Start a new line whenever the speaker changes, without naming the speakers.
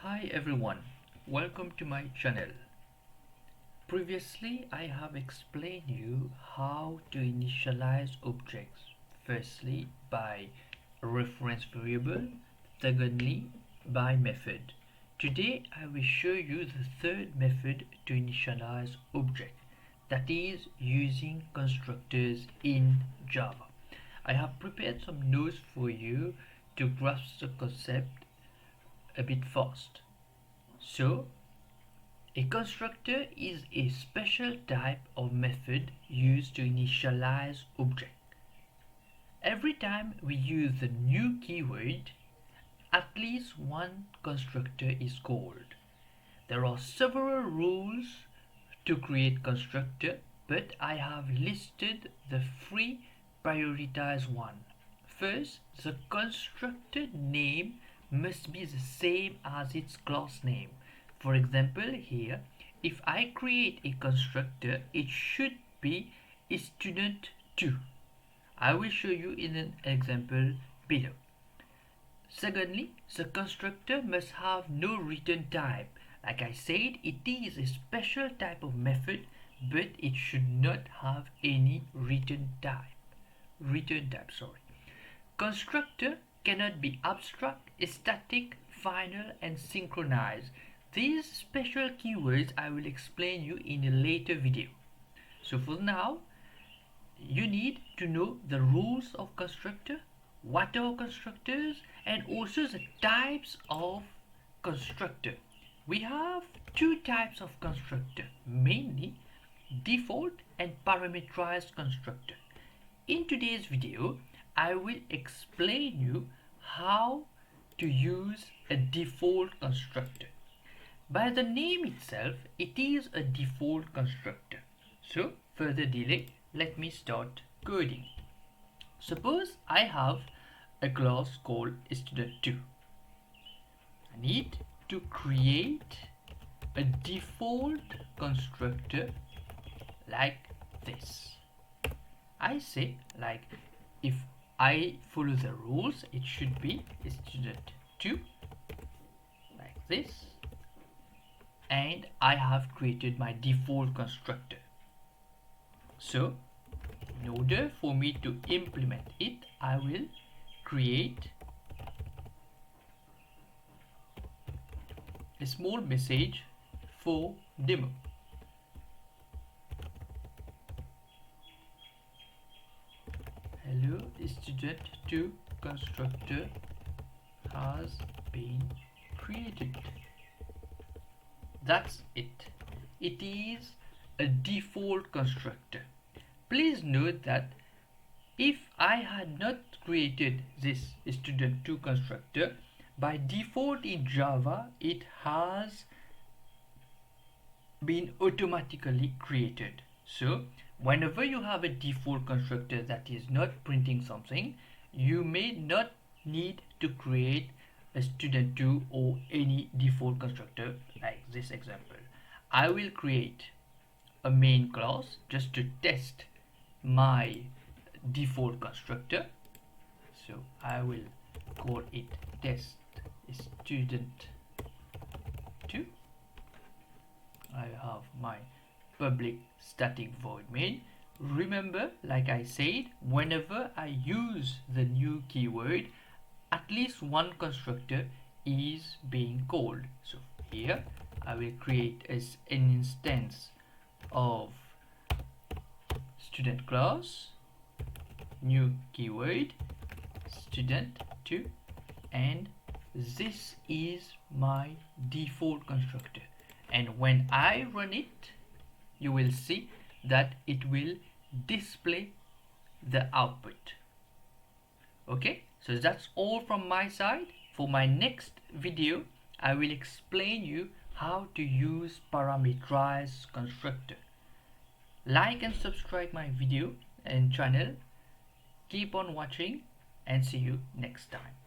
Hi everyone, welcome to my channel. Previously I have explained you how to initialize objects. Firstly by a reference variable, secondly by method. Today I will show you the third method to initialize object, that is using constructors in Java. I have prepared some notes for you to grasp the concept a bit fast. So, a constructor is a special type of method used to initialize object. Every time we use the new keyword, at least one constructor is called. There are several rules to create constructor, but I have listed the three prioritized one. First, the constructor name must be the same as its class name. For example, here, if I create a constructor, it should be student2. I will show you in an example below. Secondly, the constructor must have no return type. Like I said, it is a special type of method, but it should not have any return type. Constructor cannot be abstract, static, final, and synchronized. These special keywords I will explain you in a later video. So for now, you need to know the rules of constructor, what are constructors, and also the types of constructor. We have two types of constructor, mainly default and parameterized constructor. In today's video, I will explain you how to use a default constructor. By the name itself, it is a default constructor. So, further delay, let me start coding. Suppose I have a class called student2. I need to create a default constructor like this. I say like if I follow the rules, it should be student2 like this, and I have created my default constructor. So in order for me to implement it, I will create a small message for demo. Hello, student2 constructor has been created. That's it. It is a default constructor. Please note that if I had not created this student2 constructor, by default in Java it has been automatically created. So whenever you have a default constructor that is not printing something, you may not need to create a student2 or any default constructor like this example. I will create a main class just to test my default constructor. So I will call it test student2. I have my public static void main. Remember, like I said, whenever I use the new keyword, at least one constructor is being called. So here I will create as an instance of student class, new keyword, student2, and this is my default constructor. And when I run it, you will see that it will display the output. Okay, so that's all from my side. For my next video, I will explain you how to use parameterized constructor. Like and subscribe my video and channel. Keep on watching and see you next time.